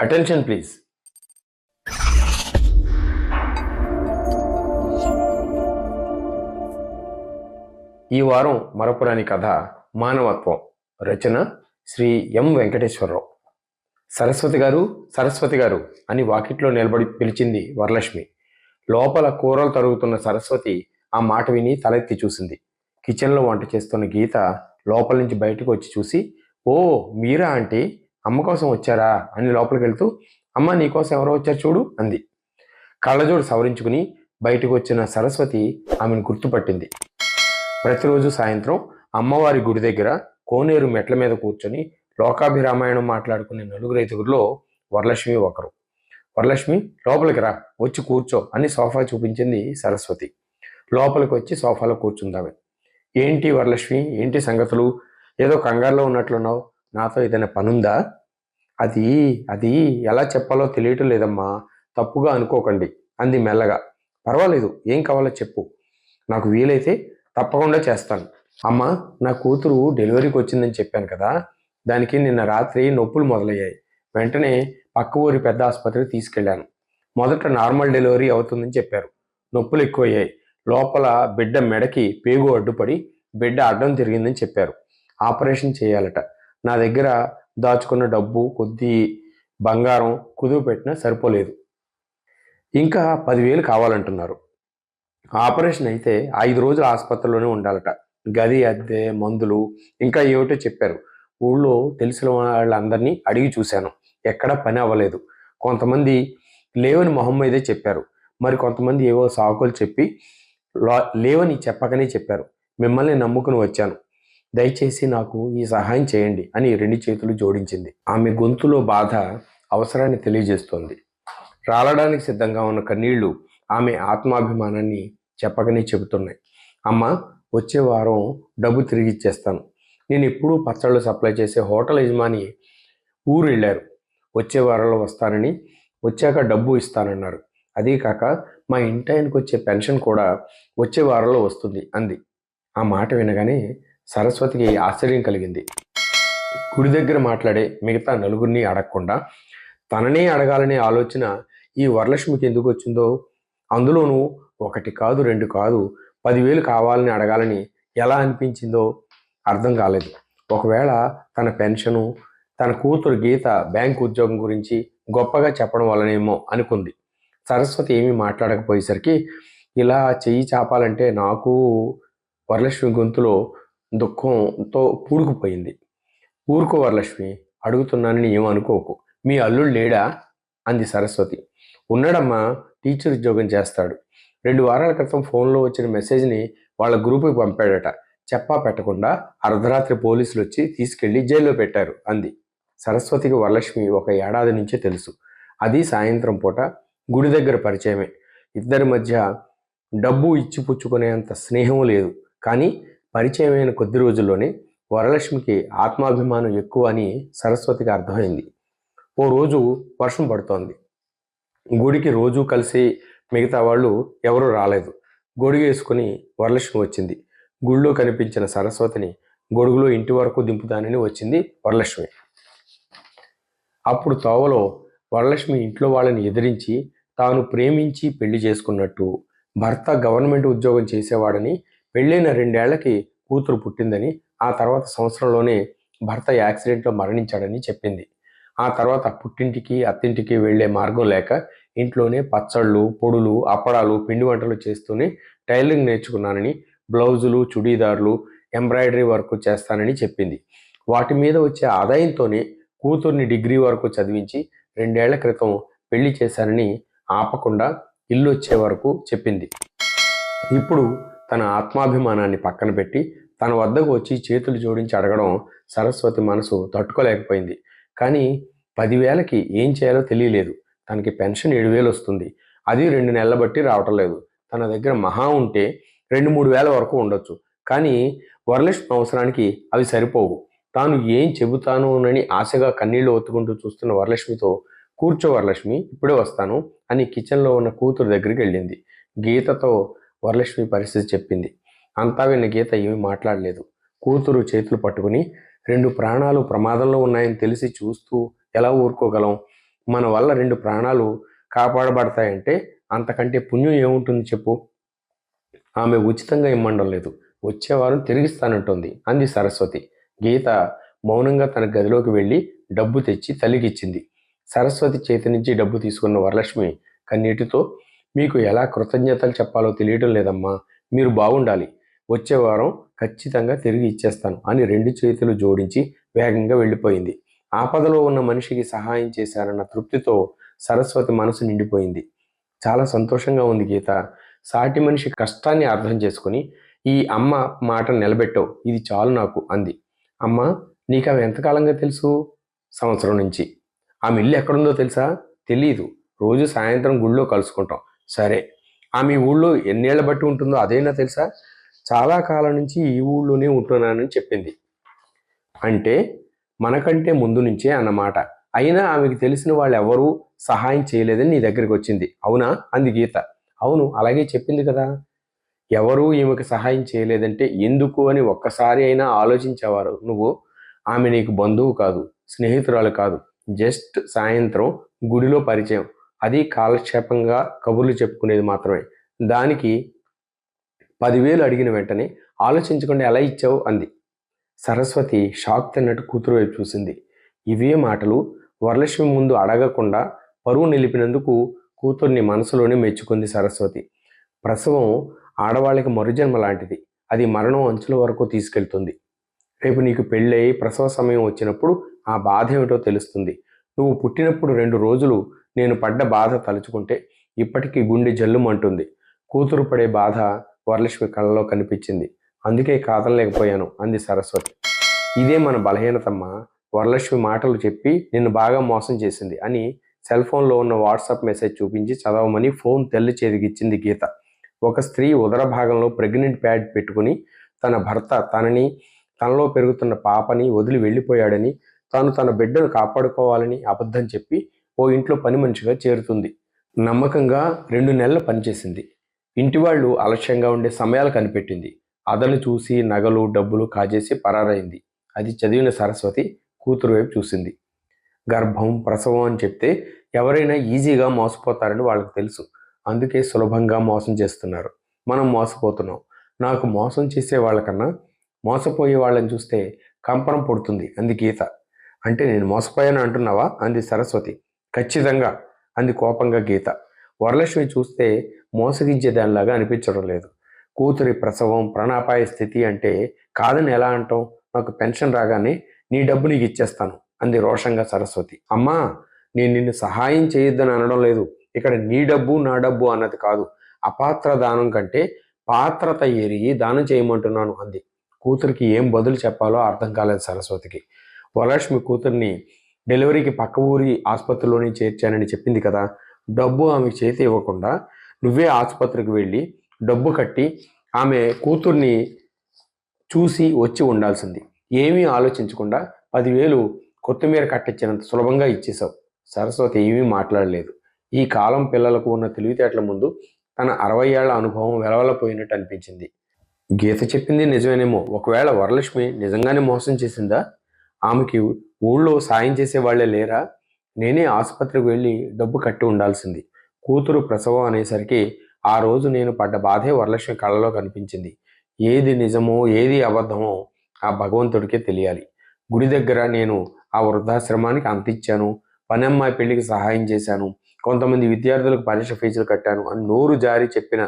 Attention please. ఈ వారం మరపురాని కథ మానవత్వం. రచన శ్రీ ఎం వెంకటేశ్వరరావు. సరస్వతి గారు, సరస్వతి గారు అని వాకిట్లో నిలబడి పిలిచింది వరలక్ష్మి. లోపల కూరలు తరుగుతున్న సరస్వతి ఆ మాట విని తలెత్తి చూసింది. కిచెన్లో వంట చేస్తున్న గీత లోపల నుంచి బయటకు వచ్చి చూసి, ఓ మీరా ఆంటీ, అమ్మ కోసం వచ్చారా అని లోపలికి వెళ్తూ, అమ్మ నీకోసం ఎవరో వచ్చారు చూడు అంది. కళ్ళజోడు సవరించుకుని బయటకు వచ్చిన సరస్వతి ఆమెను గుర్తుపట్టింది. ప్రతిరోజు సాయంత్రం అమ్మవారి గుడి దగ్గర కోనేరు మెట్ల మీద కూర్చొని లోకాభిరామాయణం మాట్లాడుకునే నలుగురు ఐదుగురిలో వరలక్ష్మి ఒకరు. వరలక్ష్మి, లోపలికి రా, వచ్చి కూర్చో అని సోఫా చూపించింది సరస్వతి. లోపలికి వచ్చి సోఫాలో కూర్చుందామె. ఏంటి వరలక్ష్మి, ఏంటి సంగతులు? ఏదో కంగారులో ఉన్నట్లున్నావు. నాతో ఏదైనా పనుందా? అది అది ఎలా చెప్పాలో తెలియటం లేదమ్మా, తప్పుగా అనుకోకండి అంది మెల్లగా. పర్వాలేదు, ఏం కావాలో చెప్పు, నాకు వీలైతే తప్పకుండా చేస్తాను. అమ్మ, నా కూతురు డెలివరీకి వచ్చిందని చెప్పాను కదా, దానికి నిన్న రాత్రి నొప్పులు మొదలయ్యాయి. వెంటనే పక్క ఊరి పెద్ద ఆసుపత్రికి తీసుకెళ్లాను. మొదట నార్మల్ డెలివరీ అవుతుందని చెప్పారు. నొప్పులు ఎక్కువయ్యాయి. లోపల బిడ్డ మెడకి పేగు అడ్డుపడి బిడ్డ అడ్డం తిరిగిందని చెప్పారు. ఆపరేషన్ చేయాలట. నా దగ్గర దాచుకున్న డబ్బు, కొద్ది బంగారం కుదువ పెట్టినా సరిపోలేదు. ఇంకా 10,000 కావాలంటున్నారు. ఆపరేషన్ అయితే 5 రోజులు ఆసుపత్రిలోనే ఉండాలట. గది అద్దె, మందులు, ఇంకా ఏమిటో చెప్పారు. ఊళ్ళో తెలిసిన వాళ్ళందరినీ అడిగి చూశాను. ఎక్కడా పని అవ్వలేదు. కొంతమంది లేవని మొహం మీదే చెప్పారు. మరి కొంతమంది ఏవో సాకులు చెప్పి లేవని చెప్పకనే చెప్పారు. మిమ్మల్ని నమ్ముకుని వచ్చాను. దయచేసి నాకు ఈ సహాయం చేయండి అని 2 చేతులు జోడించింది. ఆమె గొంతులో బాధ అవసరాన్ని తెలియజేస్తోంది. రాలడానికి సిద్ధంగా ఉన్న కన్నీళ్లు ఆమె ఆత్మాభిమానాన్ని చెప్పకనే చెబుతున్నాయి. అమ్మ, వచ్చే వారం డబ్బు తిరిగి ఇచ్చేస్తాను. నేను ఎప్పుడూ పచ్చళ్ళు సప్లై చేసే హోటల్ యజమాని ఊరు వెళ్ళారు. వచ్చే వారంలో వస్తానని, వచ్చాక డబ్బు ఇస్తానన్నారు. అదీ కాక మా ఇంటాయనకు వచ్చే పెన్షన్ కూడా వచ్చే వారంలో వస్తుంది అంది. ఆ మాట వినగానే సరస్వతికి ఆశ్చర్యం కలిగింది. గుడి దగ్గర మాట్లాడే మిగతా నలుగురిని అడగకుండా తననే అడగాలనే ఆలోచన ఈ వరలక్ష్మికి ఎందుకు వచ్చిందో, అందులోనూ 1 కాదు 2 కాదు 10,000 కావాలని అడగాలని ఎలా అనిపించిందో అర్థం కాలేదు. ఒకవేళ తన పెన్షను, తన కూతురు గీత బ్యాంక్ ఉద్యోగం గురించి గొప్పగా చెప్పడం వల్లనేమో అనుకుంది. సరస్వతి ఏమీ మాట్లాడకపోయేసరికి ఇలా చెయ్యి చాపాలంటే నాకు వరలక్ష్మి గొంతులో దుఃఖంతో పూడుకుపోయింది. ఊరుకో వరలక్ష్మి, అడుగుతున్నానని ఏమనుకోకు. మీ అల్లుడు లేడా అంది సరస్వతి. ఉన్నాడమ్మా, టీచర్ ఉద్యోగం చేస్తాడు. 2 వారాల క్రితం ఫోన్లో వచ్చిన మెసేజ్ని వాళ్ళ గ్రూపుకి పంపాడట. చెప్పా పెట్టకుండా అర్ధరాత్రి పోలీసులు వచ్చి తీసుకెళ్లి జైల్లో పెట్టారు అంది. సరస్వతికి వరలక్ష్మి 1 ఏడాది నుంచే తెలుసు. అది సాయంత్రం పూట గుడి దగ్గర పరిచయమే. ఇద్దరి మధ్య డబ్బు ఇచ్చి పుచ్చుకునేంత స్నేహం లేదు. కానీ పరిచయమైన కొద్ది రోజుల్లోనే వరలక్ష్మికి ఆత్మాభిమానం ఎక్కువ అని సరస్వతికి అర్థమైంది. ఓ రోజు వర్షం పడుతోంది. గుడికి రోజు కలిసి మిగతా వాళ్ళు ఎవరూ రాలేదు. గొడుగు వేసుకుని వరలక్ష్మి వచ్చింది. గుళ్ళో కనిపించిన సరస్వతిని గొడుగులో ఇంటి వరకు దింపుతానని వచ్చింది వరలక్ష్మి. అప్పుడు తోవలో వరలక్ష్మి ఇంట్లో వాళ్ళని ఎదిరించి తాను ప్రేమించి పెళ్లి చేసుకున్నట్టు, భర్త గవర్నమెంట్ ఉద్యోగం చేసేవాడని, పెళ్ళైన 2 ఏళ్లకి కూతురు పుట్టిందని, ఆ తర్వాత సంవత్సరంలోనే భర్త యాక్సిడెంట్లో మరణించాడని చెప్పింది. ఆ తర్వాత పుట్టింటికి అత్తింటికి వెళ్లే మార్గం లేక ఇంట్లోనే పచ్చళ్ళు, పొడులు, అప్పడాలు, పిండి వంటలు చేస్తూనే టైలరింగ్ నేర్చుకున్నానని, బ్లౌజులు, చుడీదార్లు, ఎంబ్రాయిడరీ వర్క్ చేస్తానని చెప్పింది. వాటి మీద వచ్చే ఆదాయంతోనే కూతుర్ని డిగ్రీ వరకు చదివించి 2 ఏళ్ల క్రితం పెళ్లి చేశానని ఆపకుండా ఇల్లు వచ్చే వరకు చెప్పింది. ఇప్పుడు తన ఆత్మాభిమానాన్ని పక్కన పెట్టి తన వద్దకు వచ్చి చేతులు జోడించి అడగడం సరస్వతి మనసు తట్టుకోలేకపోయింది. కానీ 10,000కి ఏం చేయాలో తెలియలేదు. తనకి పెన్షన్ 7,000 వస్తుంది. అది 2 నెలల బట్టి రావటం లేదు. తన దగ్గర మహా ఉంటే 2-3 వేల వరకు ఉండొచ్చు. కానీ వరలక్ష్మి అవసరానికి అవి సరిపోవు. తాను ఏం చెబుతానోనని ఆశగా కన్నీళ్లు ఒత్తుకుంటూ చూస్తున్న వరలక్ష్మితో, కూర్చో వరలక్ష్మి, ఇప్పుడే వస్తాను అని కిచెన్లో ఉన్న కూతురు దగ్గరికి వెళ్ళింది. గీతతో వరలక్ష్మి పరిస్థితి చెప్పింది. అంతా విన్న గీత ఏమీ మాట్లాడలేదు. కూతురు చేతులు పట్టుకుని, 2 ప్రాణాలు ప్రమాదంలో ఉన్నాయని తెలిసి చూస్తూ ఎలా ఊరుకోగలం? మన వల్ల 2 ప్రాణాలు కాపాడబడతాయంటే అంతకంటే పుణ్యం ఏముంటుంది చెప్పు. ఆమె ఉచితంగా ఇమ్మండం లేదు, వచ్చే వారం తిరిగిస్తానంటోంది అంది సరస్వతి. గీత మౌనంగా తన గదిలోకి వెళ్ళి డబ్బు తెచ్చి తల్లికిచ్చింది. సరస్వతి చేతి నుంచి డబ్బు తీసుకున్న వరలక్ష్మి కన్నీటితో, మీకు ఎలా కృతజ్ఞతలు చెప్పాలో తెలియటం లేదమ్మా, మీరు బాగుండాలి, వచ్చే వారం ఖచ్చితంగా తిరిగి ఇచ్చేస్తాను అని 2 చేతులు జోడించి వేగంగా వెళ్ళిపోయింది. ఆపదలో ఉన్న మనిషికి సహాయం చేశారన్న తృప్తితో సరస్వతి మనసు నిండిపోయింది. చాలా సంతోషంగా ఉంది గీత, సాటి మనిషి కష్టాన్ని అర్థం చేసుకుని ఈ అమ్మ మాట నిలబెట్టావు, ఇది చాలు నాకు అంది. అమ్మ, నీకు అవి ఎంతకాలంగా తెలుసు? సంవత్సరం నుంచి. ఆమె ఇల్లు ఎక్కడుందో తెలుసా? తెలీదు, రోజు సాయంత్రం గుళ్ళో కలుసుకుంటాం. సరే, ఆమె ఈ ఊళ్ళో ఎన్నేళ్ల బట్టి ఉంటుందో అదైనా తెలుసా? చాలా కాలం నుంచి ఈ ఊళ్ళోనే ఉంటున్నానని చెప్పింది. అంటే మనకంటే ముందు నుంచే అన్నమాట. అయినా ఆమెకు తెలిసిన వాళ్ళు ఎవరూ సహాయం చేయలేదని నీ దగ్గరికి వచ్చింది, అవునా అంది గీత. అవును, అలాగే చెప్పింది కదా. ఎవరూ ఈమెకు సహాయం చేయలేదంటే ఎందుకు అని ఒక్కసారి అయినా ఆలోచించేవారు నువ్వు? ఆమె నీకు బంధువు కాదు, స్నేహితురాలు కాదు, జస్ట్ సాయంత్రం గుడిలో పరిచయం, అది కాలక్షేపంగా కబుర్లు చెప్పుకునేది మాత్రమే. దానికి 10,000 అడిగిన వెంటనే ఆలోచించకుండా ఎలా ఇచ్చావు అంది. సరస్వతి షాక్ తిన్నట్టు కూతురు వైపు చూసింది. ఇవే మాటలు వరలక్ష్మి ముందు అడగకుండా పరువు నిలిపినందుకు కూతుర్ని మనసులోనే మెచ్చుకుంది సరస్వతి. ప్రసవం ఆడవాళ్ళకి మరుజన్మ లాంటిది, అది మరణం అంచుల వరకు తీసుకెళ్తుంది. రేపు నీకు పెళ్ళై ప్రసవ సమయం వచ్చినప్పుడు ఆ బాధ ఏమిటో తెలుస్తుంది. నువ్వు పుట్టినప్పుడు 2 రోజులు నేను పడ్డ బాధ తలుచుకుంటే ఇప్పటికీ గుండె జల్లుమంటుంది. కూతురు పడే బాధ వరలక్ష్మి కళ్ళలో కనిపించింది. అందుకే కాదనలేకపోయాను అంది సరస్వతి. ఇదే మన బలహీనతమ్మా, వరలక్ష్మి మాటలు చెప్పి నిన్ను బాగా మోసం చేసింది అని సెల్ ఫోన్లో ఉన్న వాట్సాప్ మెసేజ్ చూపించి చదవమని ఫోన్ తెల్లి చేతికిచ్చింది గీత. ఒక స్త్రీ ఉదర భాగంలో ప్రెగ్నెంట్ ప్యాడ్ పెట్టుకుని తన భర్త తనలో పెరుగుతున్న పాపని వదిలి వెళ్ళిపోయాడని, తాను తన బిడ్డను కాపాడుకోవాలని అబద్ధం చెప్పి ఓ ఇంట్లో పని మనిషిగా చేరుతుంది. నమ్మకంగా 2 నెలలు పనిచేసింది. ఇంటివాళ్ళు అలక్ష్యంగా ఉండే సమయాలు కనిపెట్టింది. అదను చూసి నగలు డబ్బులు కాజేసి పరారైంది. అది చదివిన సరస్వతి కూతురు వైపు చూసింది. గర్భం ప్రసవం అని చెప్తే ఎవరైనా ఈజీగా మోసపోతారని వాళ్ళకి తెలుసు. అందుకే సులభంగా మోసం చేస్తున్నారు. మనం మోసపోతున్నాం. నాకు మోసం చేసే వాళ్ళకన్నా మోసపోయే వాళ్ళని చూస్తే కంపనం పుడుతుంది అంది గీత. అంటే నేను మోసపోయాను అంటున్నావా అంది సరస్వతి. ఖచ్చితంగా అంది కోపంగా గీత. వరలక్ష్మి చూస్తే మోసగించేదానిలాగా అనిపించడం లేదు. కూతురి ప్రసవం ప్రాణాపాయ స్థితి అంటే కాదని ఎలా అంటాం? నాకు పెన్షన్ రాగానే నీ డబ్బు నీకు ఇచ్చేస్తాను అంది రోషంగా సరస్వతి. అమ్మా, నేను నిన్ను సహాయం చేయొద్దని అనడం లేదు. ఇక్కడ నీ డబ్బు నా డబ్బు అన్నది కాదు. అపాత్ర దానం కంటే పాత్రత ఎరిగి దానం చేయమంటున్నాను అంది. కూతురికి ఏం బదులు చెప్పాలో అర్థం కాలేదు సరస్వతికి. వరలక్ష్మి కూతుర్ని డెలివరీకి పక్క ఊరి ఆసుపత్రిలోనే చేర్చానని చెప్పింది కదా. డబ్బు ఆమె చేతి ఇవ్వకుండా నువ్వే ఆసుపత్రికి వెళ్ళి డబ్బు కట్టి ఆమె కూతుర్ని చూసి వచ్చి ఉండాల్సింది. ఏమీ ఆలోచించకుండా 10,000 కొత్తిమీర కట్టించినంత సులభంగా ఇచ్చేశావు. సరస్వతి ఏమీ మాట్లాడలేదు. ఈ కాలం పిల్లలకు ఉన్న తెలివితేటల ముందు తన 60 ఏళ్ల అనుభవం వెలవెలపోయినట్టు అనిపించింది. గీత చెప్పింది నిజమేనేమో. ఒకవేళ వరలక్ష్మి నిజంగానే మోసం చేసిందా? ఆమెకి ఊళ్ళో సాయం చేసే వాళ్లే లేరా? నేనే ఆసుపత్రికి వెళ్ళి డబ్బు కట్టి ఉండాల్సింది. కూతురు ప్రసవం అనేసరికి ఆ రోజు నేను పడ్డ బాధే వరలక్ష్మి కళ్ళలో కనిపించింది. ఏది నిజమో ఏది అబద్ధమో ఆ భగవంతుడికే తెలియాలి. గుడి దగ్గర నేను ఆ వృద్ధాశ్రమానికి అంతిచ్చాను, పనమ్మాయి పెళ్లికి సహాయం చేశాను, కొంతమంది విద్యార్థులకు పరీక్ష ఫీజులు కట్టాను అని నోరు జారి చెప్పిన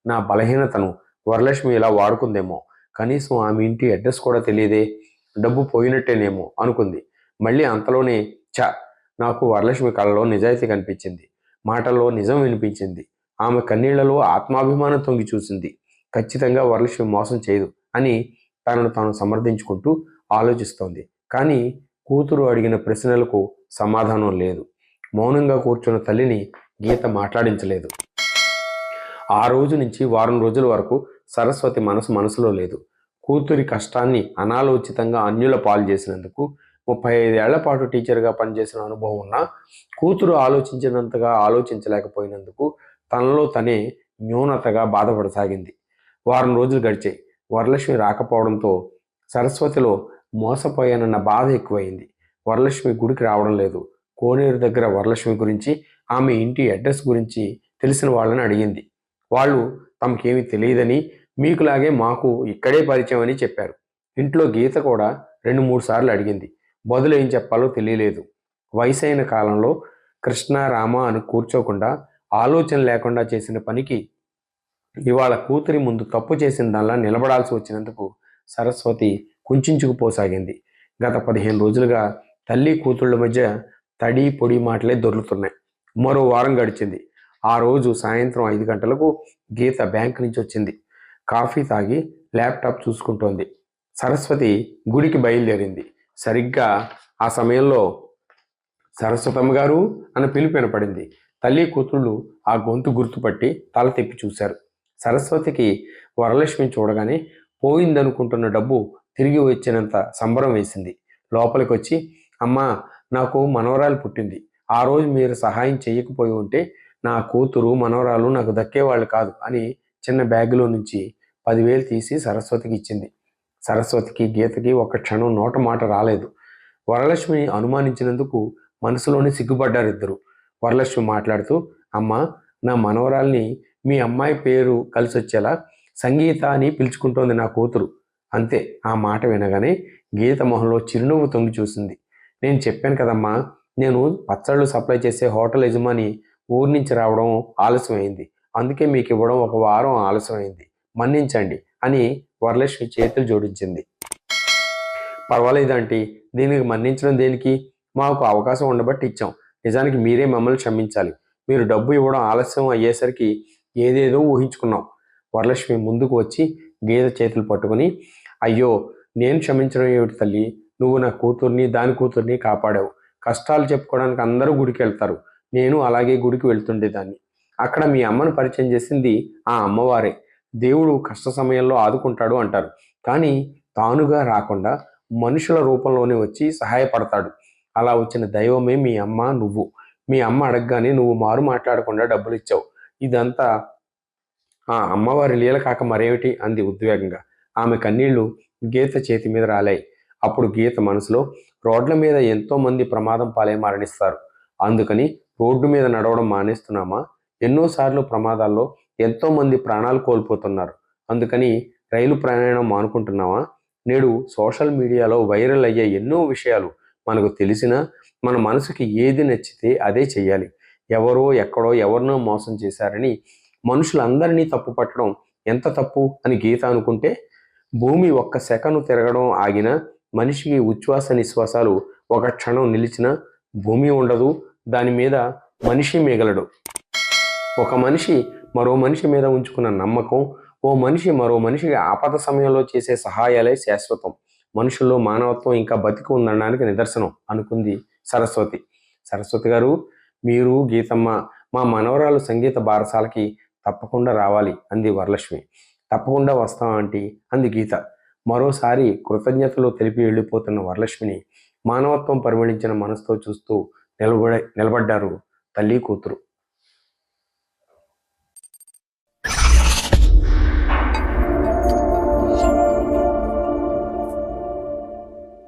నా బలహీనతను వరలక్ష్మి ఇలా వాడుకుందేమో. కనీసం ఆమె ఇంటి అడ్రస్ కూడా తెలియదే, డబ్బు పోయినట్టేనేమో అనుకుంది. మళ్ళీ అంతలోనే నాకు వరలక్ష్మి కళ్ళలో నిజాయితీ కనిపించింది, మాటల్లో నిజం వినిపించింది. ఆమె కన్నీళ్లలో ఆత్మాభిమానం తొంగి చూసింది. ఖచ్చితంగా వరలక్ష్మి మోసం చేయదు అని తనను తాను సమర్థించుకుంటూ ఆలోచిస్తోంది. కానీ కూతురు అడిగిన ప్రశ్నలకు సమాధానం లేదు. మౌనంగా కూర్చున్న తల్లిని గీత మాట్లాడించలేదు. ఆ రోజు నుంచి వారం రోజుల వరకు సరస్వతి మనసులో లేదు. కూతురి కష్టాన్ని అనాలోచితంగా అన్యుల పాలు చేసినందుకు 35 ఏళ్ల పాటు టీచర్గా పనిచేసిన అనుభవం ఉన్నా కూతురు ఆలోచించినంతగా ఆలోచించలేకపోయినందుకు తనలో తనే న్యూనతగా బాధపడసాగింది. వారం రోజులు గడిచాయి. వరలక్ష్మి రాకపోవడంతో సరస్వతిలో మోసపోయానన్న బాధ ఎక్కువైంది. వరలక్ష్మి గుడికి రావడం లేదు. కోనేరు దగ్గర వరలక్ష్మి గురించి, ఆమె ఇంటి అడ్రస్ గురించి తెలిసిన వాళ్ళని అడిగింది. వాళ్ళు తమకేమీ తెలియదని, మీకులాగే మాకు ఇక్కడే పరిచయం అని చెప్పారు. ఇంట్లో గీత కూడా 2-3 సార్లు అడిగింది. బదులు ఏం చెప్పాలో తెలియలేదు. వయసైన కాలంలో కృష్ణ రామ అని కూర్చోకుండా, ఆలోచన లేకుండా చేసిన పనికి ఇవాళ కూతురి ముందు తప్పు చేసిన దానిలా నిలబడాల్సి వచ్చినందుకు సరస్వతి కుంచుకుపోసాగింది. గత 15 రోజులుగా తల్లి కూతుళ్ళ మధ్య తడి పొడి మాటలే దొర్లుతున్నాయి. మరో వారం గడిచింది. ఆ రోజు సాయంత్రం 5 గంటలకు గీత బ్యాంక్ నుంచి వచ్చింది. కాఫీ తాగి ల్యాప్టాప్ చూసుకుంటోంది. సరస్వతి గుడికి బయలుదేరింది. సరిగ్గా ఆ సమయంలో సరస్వతమ్మ గారు అన్న పిలుపు వినపడింది. తల్లి కూతుళ్ళు ఆ గొంతు గుర్తుపట్టి తల తిప్పి చూశారు. సరస్వతికి వరలక్ష్మిని చూడగానే పోయిందనుకుంటున్న డబ్బు తిరిగి వచ్చినంత సంబరం వేసింది. లోపలికి వచ్చి, అమ్మా, నాకు మనవరాలు పుట్టింది. ఆ రోజు మీరు సహాయం చేయకపోయి ఉంటే నా కూతురు మనవరాలు నాకు దక్కేవాళ్ళు కాదు అని చిన్న బ్యాగులో నుంచి 10,000 తీసి సరస్వతికి ఇచ్చింది. సరస్వతికి గీతకి ఒక్క క్షణం నోట మాట రాలేదు. వరలక్ష్మిని అనుమానించినందుకు మనసులోనే సిగ్గుపడ్డారు ఇద్దరు. వరలక్ష్మి మాట్లాడుతూ, అమ్మా, నా మనవరాల్ని మీ అమ్మాయి పేరు కలిసి వచ్చేలా సంగీత అని పిలుచుకుంటోంది నా కూతురు. అంతే. ఆ మాట వినగానే గీత మొహంలో చిరునవ్వు తొంగి చూసింది. నేను చెప్పాను కదమ్మా, నేను పచ్చళ్ళు సప్లై చేసే హోటల్ యజమాని ఊరి నుంచి రావడం ఆలస్యమైంది. అందుకే మీకు ఇవ్వడం 1 వారం ఆలస్యమైంది. మన్నించండి అని వరలక్ష్మి చేతులు జోడించింది. పర్వాలేదంటీ, దీనికి మన్నించడం దేనికి? మాకు అవకాశం ఉండబట్టి ఇచ్చాం. నిజానికి మీరే మమ్మల్ని క్షమించాలి. మీరు డబ్బు ఇవ్వడం ఆలస్యం అయ్యేసరికి ఏదేదో ఊహించుకున్నాం. వరలక్ష్మి ముందుకు వచ్చి గీత చేతులు పట్టుకుని, అయ్యో, నేను క్షమించడం ఏమిటి తల్లి? నువ్వు నా కూతుర్ని, దాని కూతుర్ని కాపాడావు. కష్టాలు చెప్పుకోవడానికి అందరూ గుడికి వెళ్తారు. నేను అలాగే గుడికి వెళ్తుండేదాన్ని. అక్కడ మీ అమ్మను పరిచయం చేసింది ఆ అమ్మవారే. దేవుడు కష్ట సమయంలో ఆదుకుంటాడు అంటారు. కానీ తానుగా రాకుండా మనుషుల రూపంలోనే వచ్చి సహాయపడతాడు. అలా వచ్చిన దైవమే మీ అమ్మ, నువ్వు. మీ అమ్మ అడగగానే నువ్వు మారు మాట్లాడకుండా డబ్బులు ఇచ్చావు. ఇదంతా ఆ అమ్మవారి లీల కాక మరేమిటి అంది ఉద్వేగంగా. ఆమె కన్నీళ్లు గీత చేతి మీద రాలాయి. అప్పుడు గీత మనసులో, రోడ్ల మీద ఎంతో మంది ప్రమాదం పాలై మరణిస్తారు. అందుకని రోడ్డు మీద నడవడం మానేస్తున్నామా? ఎన్నోసార్లు ప్రమాదాల్లో ఎంతో మంది ప్రాణాలు కోల్పోతున్నారు. అందుకని రైలు ప్రయాణం మానుకుంటున్నామా? నేడు సోషల్ మీడియాలో వైరల్ అయ్యే ఎన్నో విషయాలు మనకు తెలిసినా మన మనసుకి ఏది నచ్చితే అదే చెయ్యాలి. ఎవరో ఎక్కడో ఎవరినో మోసం చేశారని మనుషులందరినీ తప్పు పట్టడం ఎంత తప్పు అని గీత అనుకుంటే, భూమి ఒక్క సెకను తిరగడం ఆగినా, మనిషికి ఉచ్ఛ్వాస నిశ్వాసాలు ఒక క్షణం నిలిచినా భూమి ఉండదు, దాని మీద మనిషి మిగలడు. ఒక మనిషి మరో మనిషి మీద ఉంచుకున్న నమ్మకం, ఓ మనిషి మరో మనిషికి ఆపద సమయంలో చేసే సహాయాలే శాశ్వతం. మనుషుల్లో మానవత్వం ఇంకా బతికి ఉందనడానికి నిదర్శనం అనుకుంది సరస్వతి. సరస్వతి గారు, మీరు, గీతమ్మ మా మనవరాలు సంగీత బారసాలకి తప్పకుండా రావాలి అంది వరలక్ష్మి. తప్పకుండా వస్తాం ఆంటీ అంది గీత. మరోసారి కృతజ్ఞతలు తెలిపి వెళ్ళిపోతున్న వరలక్ష్మిని మానవత్వం పరిమళించిన మనసుతో చూస్తూ నిలబడ్డారు తల్లి కూతురు.